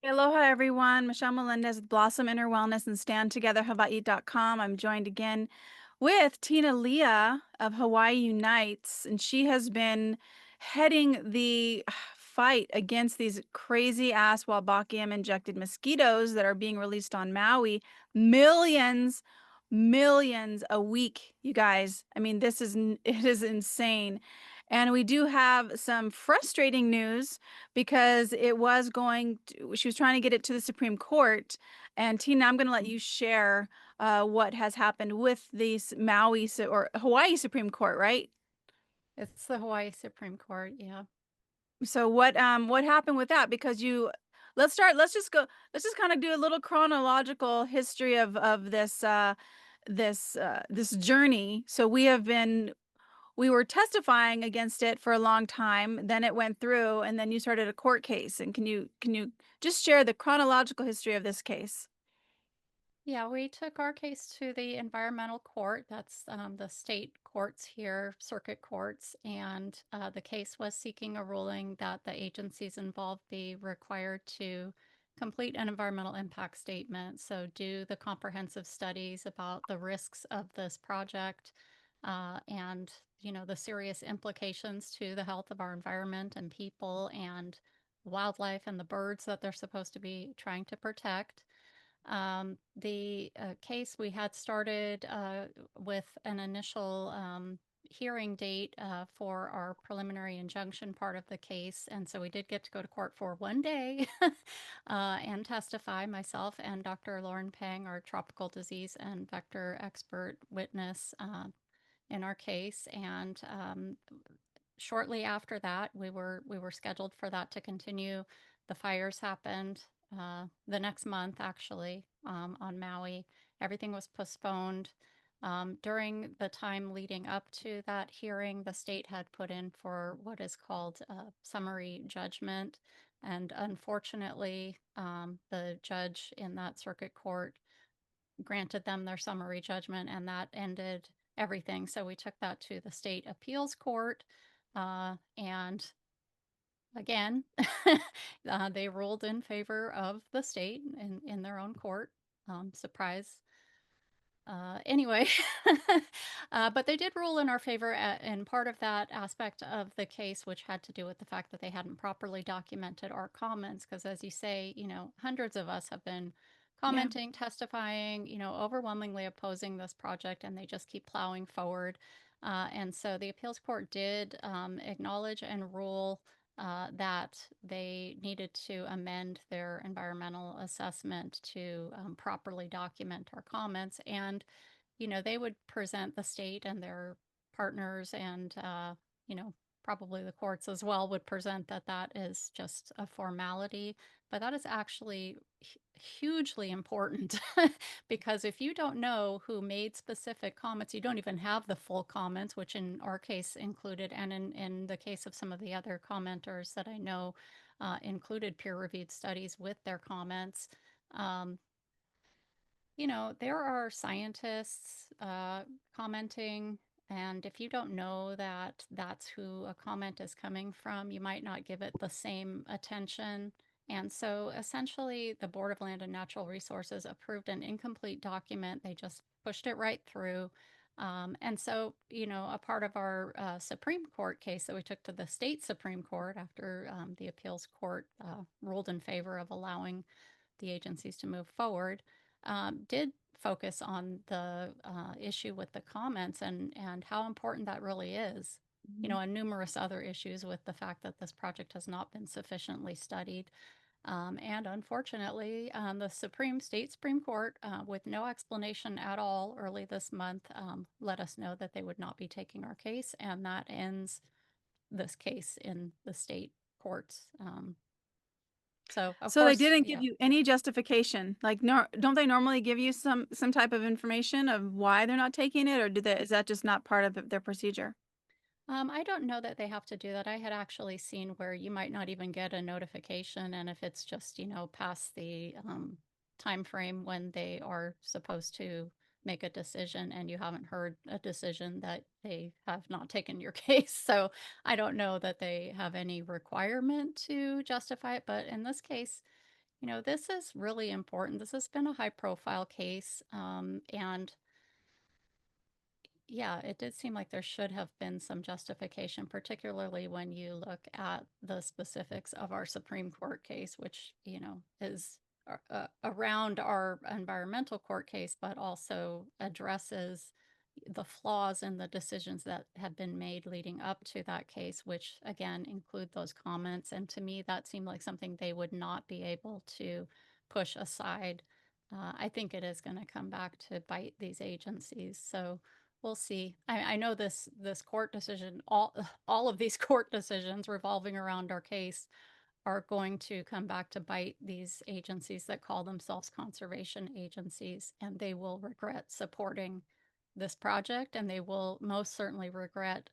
Aloha, everyone. Michelle Melendez with Blossom Inner Wellness and StandTogetherHawaii.com. I'm joined again with Tina Leah of Hawaii Unites, and she has been heading the fight against these crazy ass Walbakiam injected mosquitoes that are being released on Maui. Millions, millions a week, you guys. I mean, it is insane. And we do have some frustrating news because she was trying to get it to the Supreme Court. And Tina, I'm going to let you share what has happened with the or Hawaii Supreme Court, right? It's the Hawaii Supreme Court, yeah. So what happened with that? Because let's just kind of do a little chronological history of this journey. So we were testifying against it for a long time. Then it went through, and then you started a court case. And can you just share the chronological history of this case? Yeah, we took our case to the environmental court. That's the state courts here, circuit courts, and the case was seeking a ruling that the agencies involved be required to complete an environmental impact statement. So, do the comprehensive studies about the risks of this project and the serious implications to the health of our environment and people and wildlife and the birds that they're supposed to be trying to protect. The case we had started with an initial hearing date for our preliminary injunction part of the case. And so we did get to go to court for one day and testify, myself and Dr. Lauren Pang, our tropical disease and vector expert witness in our case. And shortly after that, we were scheduled for that to continue. The fires happened the next month, actually, on Maui. Everything was postponed. During the time leading up to that hearing, the state had put in for what is called summary judgment. And unfortunately, the judge in that circuit court granted them their summary judgment, and that ended everything. So we took that to the state appeals court, and again, they ruled in favor of the state in their own court. Surprise. Anyway, but they did rule in our favor in part of that aspect of the case, which had to do with the fact that they hadn't properly documented our comments. Because, as you say, hundreds of us have been Yeah. commenting, testifying, overwhelmingly opposing this project, and they just keep plowing forward. And so the appeals court did acknowledge and rule that they needed to amend their environmental assessment to properly document our comments. And, they would present the state and their partners and, probably the courts as well would present that that is just a formality. But that is actually hugely important because if you don't know who made specific comments, you don't even have the full comments, which in our case included, and in the case of some of the other commenters that I know included peer reviewed studies with their comments. Um, there are scientists commenting, and if you don't know that that's who a comment is coming from, you might not give it the same attention. And so essentially, the Board of Land and Natural Resources approved an incomplete document. They just pushed it right through. And so, a part of our Supreme Court case that we took to the state Supreme Court after the appeals court ruled in favor of allowing the agencies to move forward, did focus on the issue with the comments and how important that really is. Mhm. And numerous other issues with the fact that this project has not been sufficiently studied. And unfortunately, the State Supreme Court, with no explanation at all early this month, let us know that they would not be taking our case, and that ends this case in the state courts. So, of So they course, didn't give yeah. you any justification. Like, no, don't they normally give you some type of information of why they're not taking it, or is that just not part of their procedure? I don't know that they have to do that. I had actually seen where you might not even get a notification, and if it's just, past the time frame when they are supposed to make a decision and you haven't heard a decision, that they have not taken your case. So I don't know that they have any requirement to justify it. But in this case, This is really important. This has been a high profile case. And yeah, it did seem like there should have been some justification, particularly when you look at the specifics of our Supreme Court case, which, is around our environmental court case, but also addresses the flaws in the decisions that have been made leading up to that case, which again include those comments. And to me, that seemed like something they would not be able to push aside. I think it is going to come back to bite these agencies. So we'll see. I know this court decision, all of these court decisions revolving around our case are going to come back to bite these agencies that call themselves conservation agencies, and they will regret supporting this project, and they will most certainly regret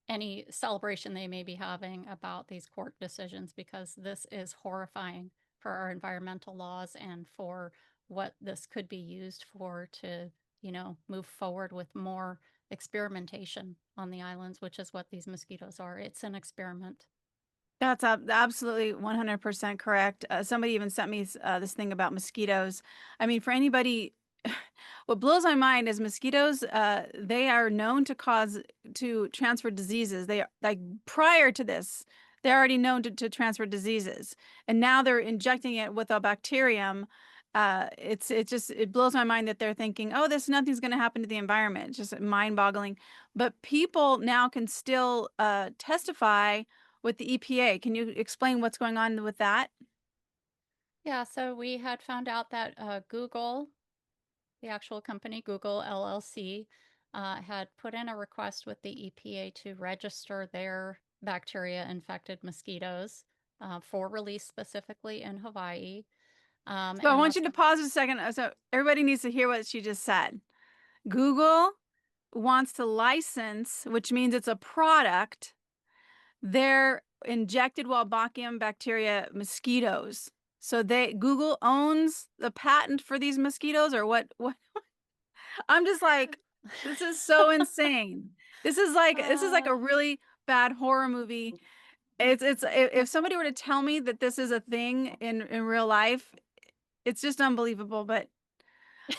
any celebration they may be having about these court decisions, because this is horrifying for our environmental laws and for what this could be used for to, move forward with more experimentation on the islands, which is what these mosquitoes are. It's an experiment. That's absolutely 100% correct. Somebody even sent me this thing about mosquitoes. I mean, for anybody, what blows my mind is mosquitoes. They are known to transfer diseases. They are like prior to this, they're already known to transfer diseases, and now they're injecting it with a bacterium. It blows my mind that they're thinking, oh, this nothing's going to happen to the environment. It's just mind-boggling. But people now can still testify with the EPA. Can you explain what's going on with that? Yeah, so we had found out that Google, the actual company Google LLC, had put in a request with the EPA to register their bacteria infected mosquitoes for release specifically in Hawaii. So I And want you that's to pause a second. So everybody needs to hear what she just said. Google wants to license, which means it's a product, their injected Wolbachia bacteria mosquitoes. So Google owns the patent for these mosquitoes, or what? I'm just like, this is so insane. This is like a uh, really bad horror movie. If somebody were to tell me that this is a thing in real life, it's just unbelievable. But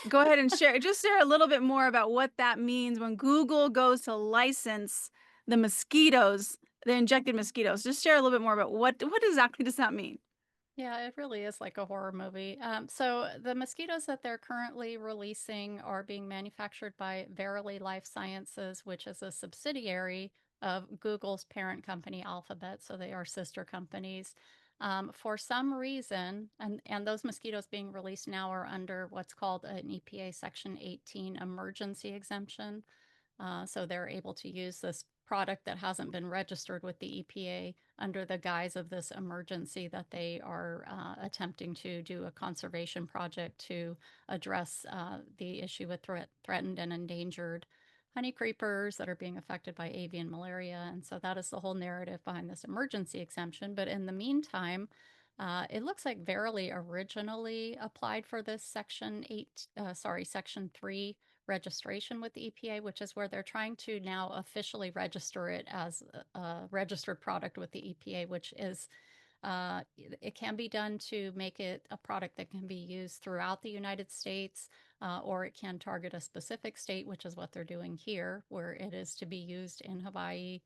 go ahead and share a little bit more about what that means when Google goes to license the mosquitoes, the injected mosquitoes. Just share a little bit more about what exactly does that mean? Yeah, it really is like a horror movie. So the mosquitoes that they're currently releasing are being manufactured by Verily Life Sciences, which is a subsidiary of Google's parent company, Alphabet. So they are sister companies. For some reason, and those mosquitoes being released now are under what's called an EPA Section 18 emergency exemption. So they're able to use this product that hasn't been registered with the EPA under the guise of this emergency that they are attempting to do a conservation project to address the issue with threatened and endangered honey creepers that are being affected by avian malaria. And so that is the whole narrative behind this emergency exemption. But in the meantime, it looks like Verily originally applied for this Section 3 registration with the EPA, which is where they're trying to now officially register it as a registered product with the EPA, which is it can be done to make it a product that can be used throughout the United States, or it can target a specific state, which is what they're doing here, where it is to be used in Hawaii,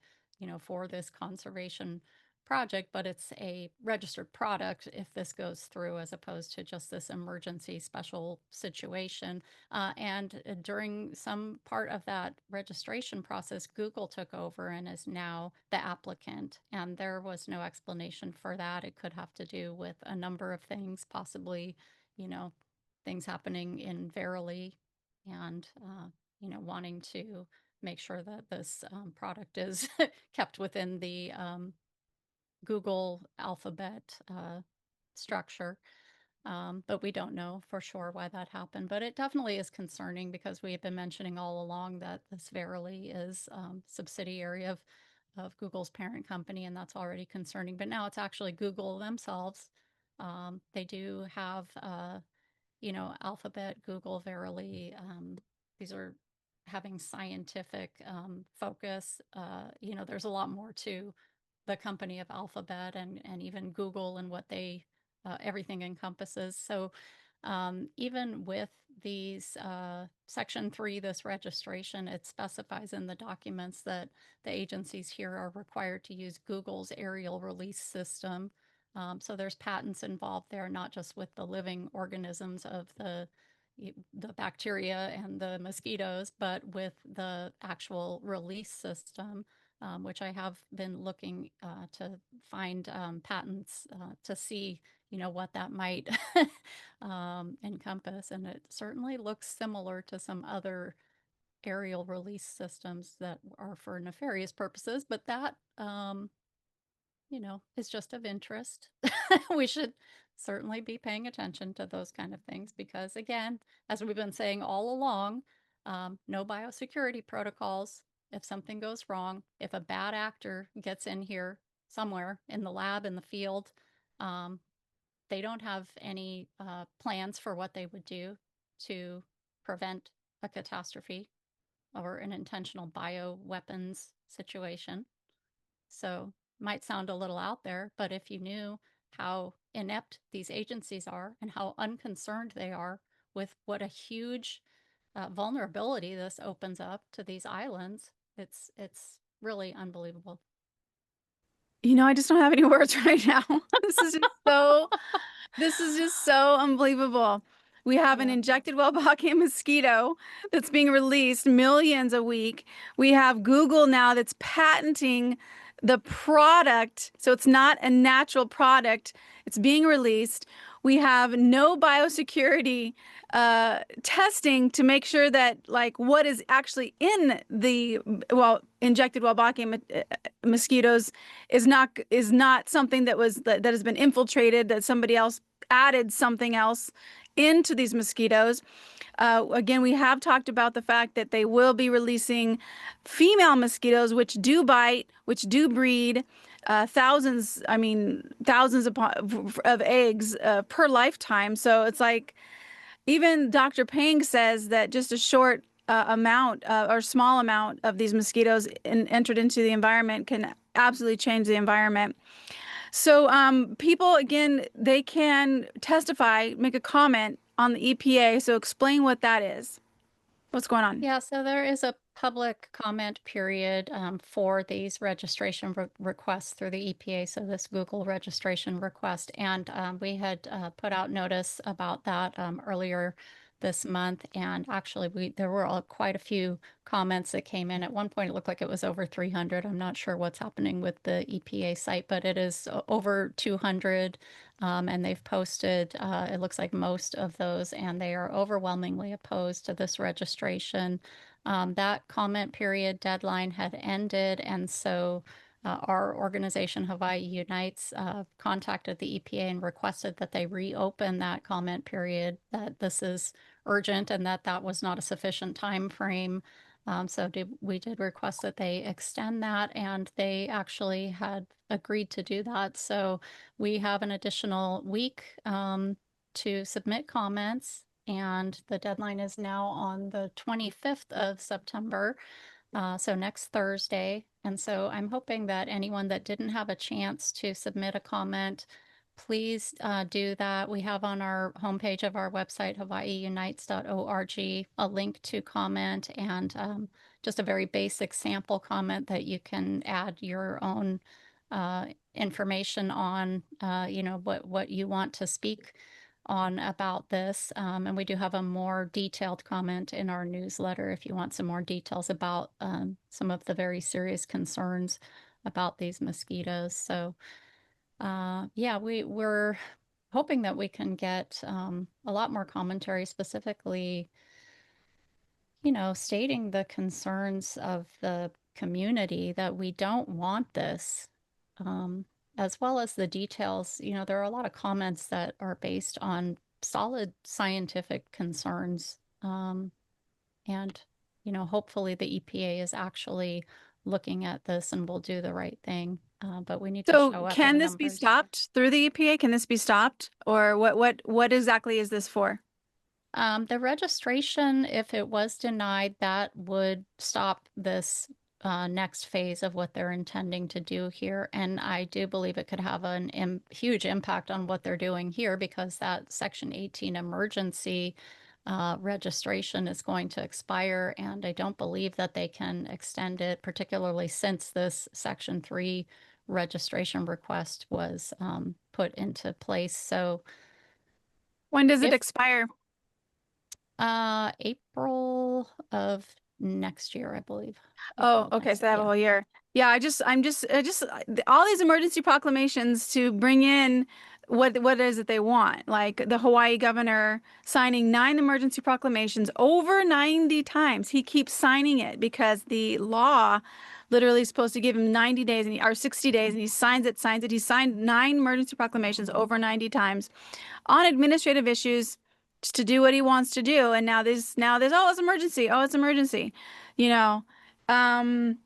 for this conservation project, but it's a registered product if this goes through, as opposed to just this emergency special situation. And during some part of that registration process, Google took over and is now the applicant. And there was no explanation for that. It could have to do with a number of things, possibly, you know, things happening in Verily and, wanting to make sure that this product is kept within the Google Alphabet structure. But we don't know for sure why that happened. But it definitely is concerning because we have been mentioning all along that this Verily is subsidiary of Google's parent company, and that's already concerning. But now it's actually Google themselves. They do have, Alphabet, Google, Verily. These are having scientific focus. There's a lot more to the company of Alphabet and even Google and what they everything encompasses. So even with these Section 3, this registration, it specifies in the documents that the agencies here are required to use Google's aerial release system. So there's patents involved there, not just with the living organisms of the bacteria and the mosquitoes, but with the actual release system, which I have been looking to find patents to see, what that might encompass. And it certainly looks similar to some other aerial release systems that are for nefarious purposes, but that, is just of interest. We should certainly be paying attention to those kind of things because, again, as we've been saying all along, no biosecurity protocols. If something goes wrong, if a bad actor gets in here somewhere in the lab, in the field, um, they don't have any plans for what they would do to prevent a catastrophe or an intentional bioweapons situation. So, might sound a little out there, but if you knew how inept these agencies are and how unconcerned they are with what a huge vulnerability this opens up to these islands, it's really unbelievable. I just don't have any words right now. This is just so This is just so unbelievable. We have an Yeah. injected well-blocking mosquito that's being released millions a week. We have Google now that's patenting the product, so it's not a natural product. It's being released. We have no biosecurity testing to make sure that like what is actually in the injected well-blocking mosquitoes is not something that has been infiltrated, that somebody else added something else into these mosquitoes. Again, we have talked about the fact that they will be releasing female mosquitoes, which do bite, which do breed thousands of eggs per lifetime. So it's like even Dr. Pang says that just a short amount or small amount of these mosquitoes entered into the environment can absolutely change the environment. So people, again, they can testify, make a comment on the EPA. So explain what that is. What's going on? Yeah, so there is a public comment period for these registration requests through the EPA. So this Google registration request, and we had put out notice about that earlier this month. And actually, there were quite a few comments that came in. At one point, it looked like it was over 300. I'm not sure what's happening with the EPA site, but it is over 200. And they've posted, it looks like most of those, and they are overwhelmingly opposed to this registration. That comment period deadline had ended, and so our organization, Hawaii Unites, contacted the EPA and requested that they reopen that comment period, that this is urgent and that was not a sufficient time frame. So we did request that they extend that, and they actually had agreed to do that. So we have an additional week to submit comments, and the deadline is now on the 25th of September, so next Thursday. And so I'm hoping that anyone that didn't have a chance to submit a comment, please do that. We have on our homepage of our website, hawaiiunites.org, a link to comment and just a very basic sample comment that you can add your own information on, what you want to speak on about this. And we do have a more detailed comment in our newsletter if you want some more details about some of the very serious concerns about these mosquitoes. So yeah, we're hoping that we can get a lot more commentary, specifically, stating the concerns of the community that we don't want this, um, as well as the details. There are a lot of comments that are based on solid scientific concerns. And, hopefully the EPA is actually looking at this and will do the right thing. But we need to So show up can in this be numbers. stopped through the EPA? Can this be stopped? Or what exactly is this for? The registration, if it was denied, that would stop this next phase of what they're intending to do here. And I do believe it could have a huge impact on what they're doing here because that Section 18 emergency registration is going to expire. And I don't believe that they can extend it, particularly since this Section 3 registration request was put into place. So When does it if expire? April of next year, I believe. Oh, April of okay. next, So they have a yeah. whole year. Yeah, all these emergency proclamations to bring in what is it they want? Like the Hawaii governor signing 9 emergency proclamations over 90 times. He keeps signing it because the law literally is supposed to give him 90 days or 60 days, and he signs it, signs it. He signed 9 emergency proclamations over 90 times on administrative issues just to do what he wants to do. And now there's oh, it's emergency. Oh, it's emergency. You know. Um,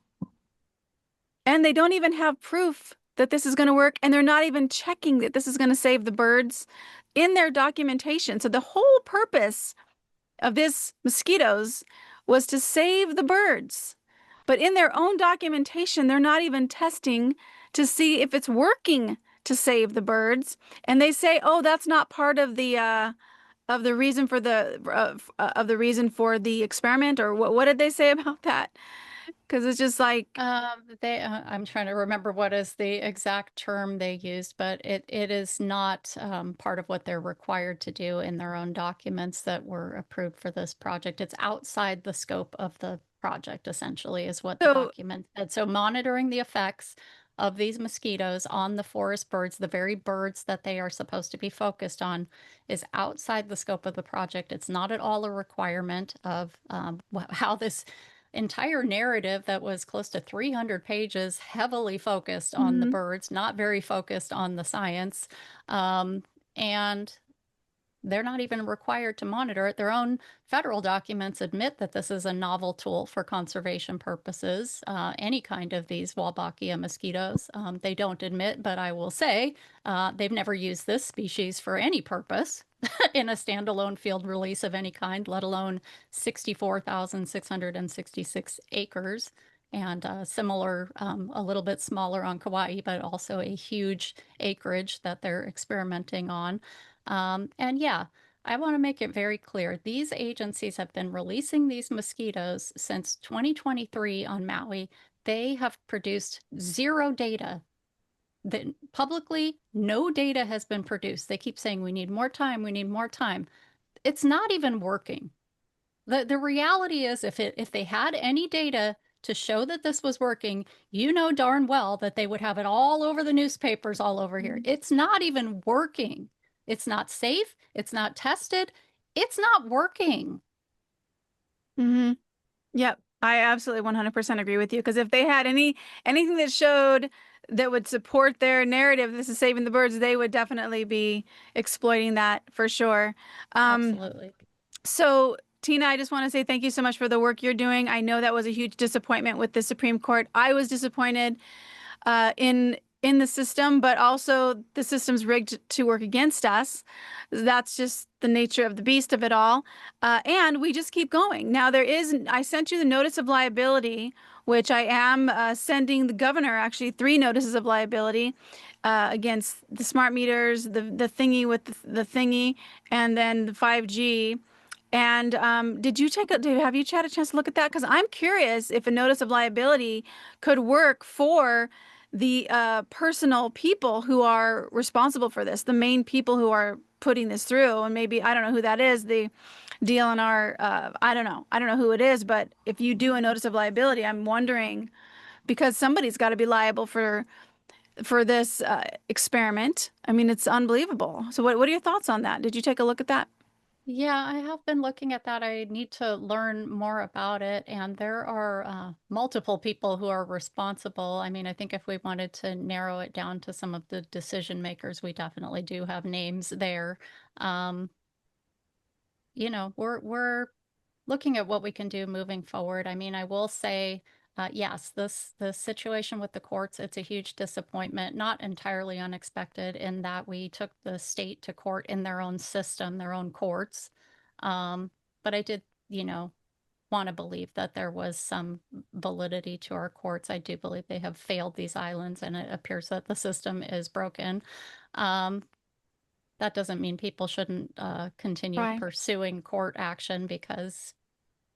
and they don't even have proof that this is going to work, and they're not even checking that this is going to save the birds in their documentation. So the whole purpose of this mosquitoes was to save the birds. But in their own documentation, they're not even testing to see if it's working to save the birds. And they say, "Oh, that's not part of the reason for the experiment." Or what did they say about that? Because it's just like, I'm trying to remember what is the exact term they used, but it is not part of what they're required to do in their own documents that were approved for this project. It's outside the scope of the project, essentially, is what the so. document said. So monitoring the effects of these mosquitoes on the forest birds, the very birds that they are supposed to be focused on, is outside the scope of the project. It's not at all a requirement of how this entire narrative that was close to 300 pages, heavily focused on the Mhm. birds, not very focused on the science. And they're not even required to monitor it. Their own federal documents admit that this is a novel tool for conservation purposes, any kind of these Wolbachia mosquitoes. They don't admit, but I will say they've never used this species for any purpose in a standalone field release of any kind, let alone 64,666 acres. And similar, a little bit smaller on Kauai, but also a huge acreage that they're experimenting on. And yeah, I want to make it very clear. These agencies have been releasing these mosquitoes since 2023 on Maui. They have produced zero data. That publicly, no data has been produced. They keep saying we need more time, we need more time. It's not even working. The reality is if they had any data to show that this was working, you know darn well that they would have it all over the newspapers all over here. It's not even working. It's not safe. It's not tested. It's not working. Hmm. Yep. I absolutely 100% agree with you. Because if they had anything that showed that would support their narrative, this is saving the birds, they would definitely be exploiting that for sure. Um, Absolutely. so Tina, I just want to say thank you so much for the work you're doing. I know that was a huge disappointment with the Supreme Court. I was disappointed in the system, but also the system's rigged to work against us. That's just the nature of the beast of it all. And we just keep going. Now I sent you the notice of liability, which I am sending the governor actually 3 notices of liability against the smart meters, the thingy with the thingy, and then the 5G. And have you had a chance to look at that? Because I'm curious if a notice of liability could work for the personal people who are responsible for this, the main people who are putting this through. And maybe, I don't know who that is, the DLNR, I don't know. I don't know who it is, but if you do a notice of liability, I'm wondering because somebody's got to be liable for this experiment. I mean, it's unbelievable. So what are your thoughts on that? Did you take a look at that? Yeah, I have been looking at that. I need to learn more about it. And there are multiple people who are responsible. I mean, I think if we wanted to narrow it down to some of the decision makers, we definitely do have names there. Um, we're looking at what we can do moving forward. I mean, I will say, yes, the situation with the courts, it's a huge disappointment, not entirely unexpected in that we took the state to court in their own system, their own courts. Um, but I did, you know, want to believe that there was some validity to our courts. I do believe they have failed these islands, and it appears that the system is broken. Um, that doesn't mean people shouldn't continue Right. pursuing court action, because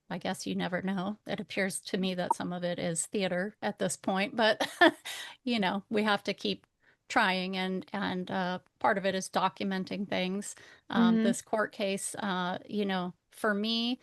I guess you never know. It appears to me that some of it is theater at this point, but we have to keep trying, and part of it is documenting things. Mm-hmm. This court case, for me,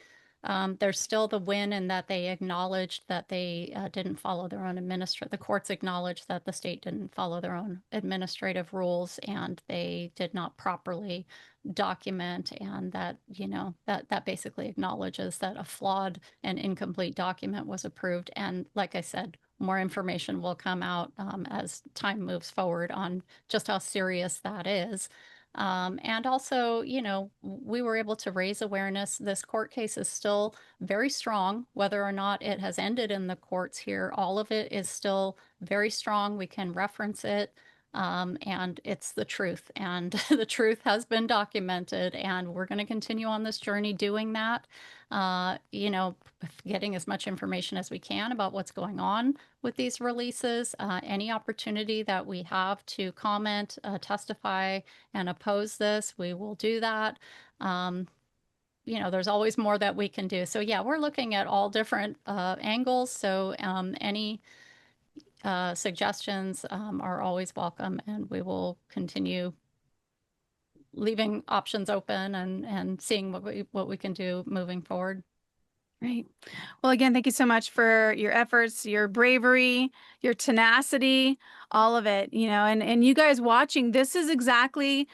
there's still the win in that they acknowledged that they didn't follow their own the courts acknowledged that the state didn't follow their own administrative rules, and they did not properly document, and that basically acknowledges that a flawed and incomplete document was approved. And like I said, more information will come out as time moves forward on just how serious that is. And also, we were able to raise awareness. This court case is still very strong, whether or not it has ended in the courts here. All of it is still very strong. We can reference it. And it's the truth, and the truth has been documented, and we're going to continue on this journey doing that. Getting as much information as we can about what's going on with these releases. Any opportunity that we have to comment, testify, and oppose this, we will do that. There's always more that we can do. So yeah, we're looking at all different angles. So any suggestions are always welcome, and we will continue leaving options open, and seeing what we can do moving forward. Right. Well, again, thank you so much for your efforts, your bravery, your tenacity, all of it, and you guys watching, this is exactly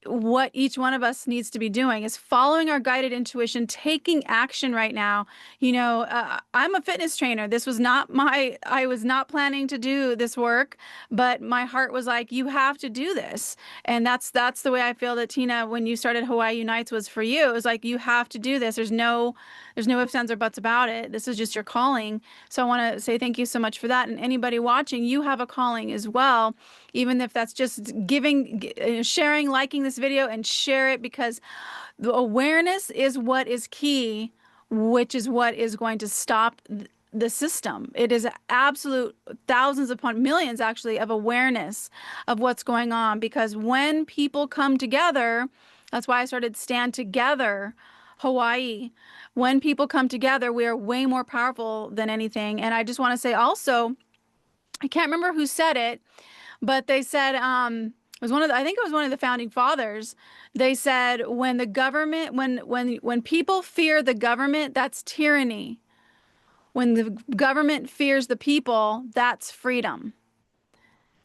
what each one of us needs to be doing, is following our guided intuition, taking action right now. I'm a fitness trainer. I was not planning to do this work, but my heart was like, you have to do this. And that's the way I feel that, Tina, when you started Hawaii Unites, was for you. It was like, you have to do this. There's no ifs, ands, or buts about it. This is just your calling. So I want to say thank you so much for that. And anybody watching, you have a calling as well, even if that's just sharing, liking this video, and share it, because the awareness is what is key, which is what is going to stop the system. It is absolute thousands upon millions, actually, of awareness of what's going on. Because when people come together, that's why I started Stand Together Hawaii. When people come together, we are way more powerful than anything. And I just want to say also, I can't remember who said it, but they said, it was I think it was one of the founding fathers. They said, when the government, when people fear the government, that's tyranny. When the government fears the people, that's freedom.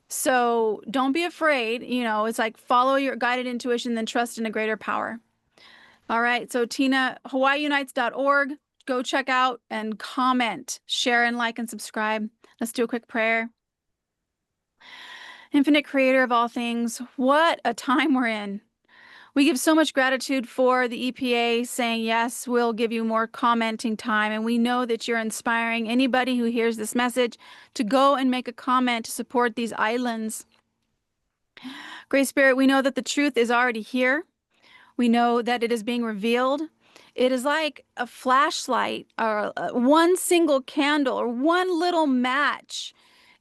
So don't be afraid. It's like, follow your guided intuition, then trust in a greater power. All right. So Tina, HawaiiUnites.org. Go check out and comment, share, and like and subscribe. Let's do a quick prayer. Infinite Creator of all things, what a time we're in. We give so much gratitude for the EPA saying, yes, we'll give you more commenting time. And we know that you're inspiring anybody who hears this message to go and make a comment to support these islands. Great Spirit, we know that the truth is already here. We know that it is being revealed. It is like a flashlight, or one single candle, or one little match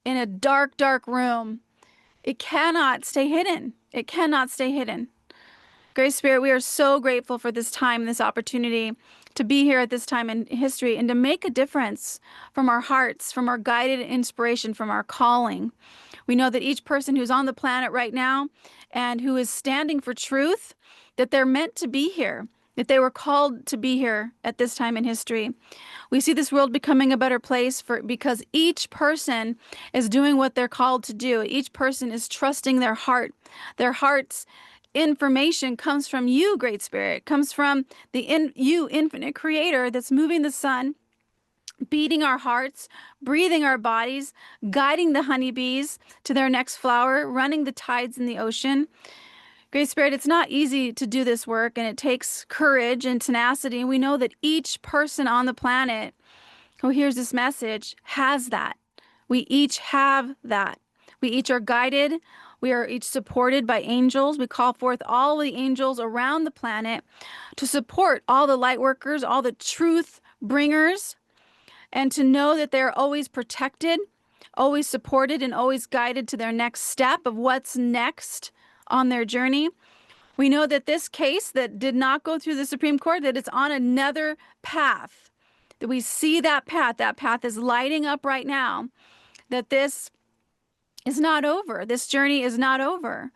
in a dark, dark room. It cannot stay hidden. It cannot stay hidden. Great Spirit, we are so grateful for this time, this opportunity to be here at this time in history, and to make a difference from our hearts, from our guided inspiration, from our calling. We know that each person who's on the planet right now and who is standing for truth, that they're meant to be here, that they were called to be here at this time in history. We see this world becoming a better place because each person is doing what they're called to do. Each person is trusting their heart. Their heart's information comes from you, Great Spirit, comes from you, Infinite Creator, that's moving the sun, beating our hearts, breathing our bodies, guiding the honeybees to their next flower, running the tides in the ocean. Great Spirit, it's not easy to do this work, and it takes courage and tenacity. And we know that each person on the planet who hears this message has that. We each have that. We each are guided. We are each supported by angels. We call forth all the angels around the planet to support all the light workers, all the truth bringers, and to know that they're always protected, always supported, and always guided to their next step of what's next on their journey. We know that this case that did not go through the Supreme Court, that it's on another path, that we see that path is lighting up right now, that this is not over. This journey is not over.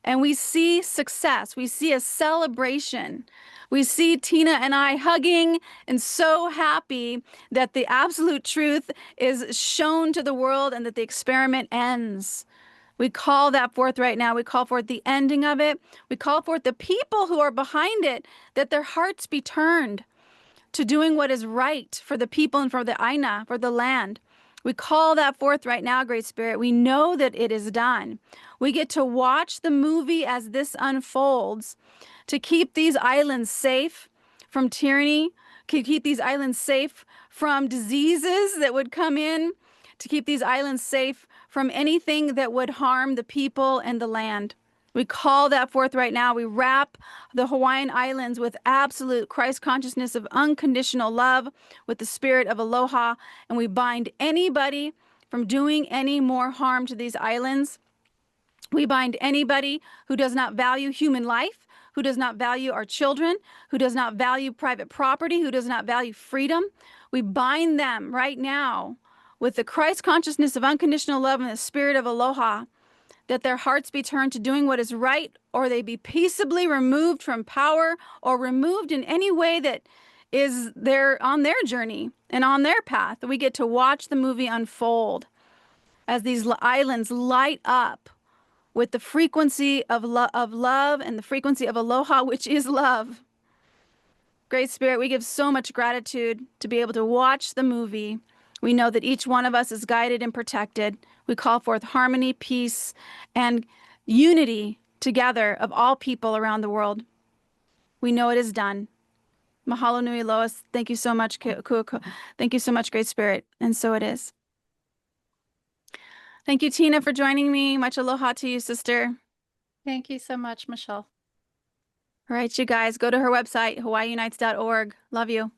And we see success. We see a celebration. We see Tina and I hugging and so happy that the absolute truth is shown to the world and that the experiment ends. We call that forth right now. We call forth the ending of it. We call forth the people who are behind it, that their hearts be turned to doing what is right for the people and for the Aina, for the land. We call that forth right now, Great Spirit. We know that it is done. We get to watch the movie as this unfolds to keep these islands safe from tyranny, to keep these islands safe from diseases that would come in, to keep these islands safe from anything that would harm the people and the land. We call that forth right now. We wrap the Hawaiian Islands with absolute Christ consciousness of unconditional love, with the spirit of aloha, and we bind anybody from doing any more harm to these islands. We bind anybody who does not value human life, who does not value our children, who does not value private property, who does not value freedom. We bind them right now with the Christ consciousness of unconditional love and the spirit of aloha, that their hearts be turned to doing what is right, or they be peaceably removed from power, or removed in any way that is on their journey and on their path. We get to watch the movie unfold as these islands light up with the frequency of love and the frequency of aloha, which is love. Great Spirit, we give so much gratitude to be able to watch the movie. We know that each one of us is guided and protected. We call forth harmony, peace, and unity together of all people around the world. We know it is done. Mahalo nui loa. Thank you so much, Kuako. Thank you so much, Great Spirit. And so it is. Thank you, Tina, for joining me. Much aloha to you, sister. Thank you so much, Michelle. All right, you guys, go to her website, hawaiiunites.org. Love you.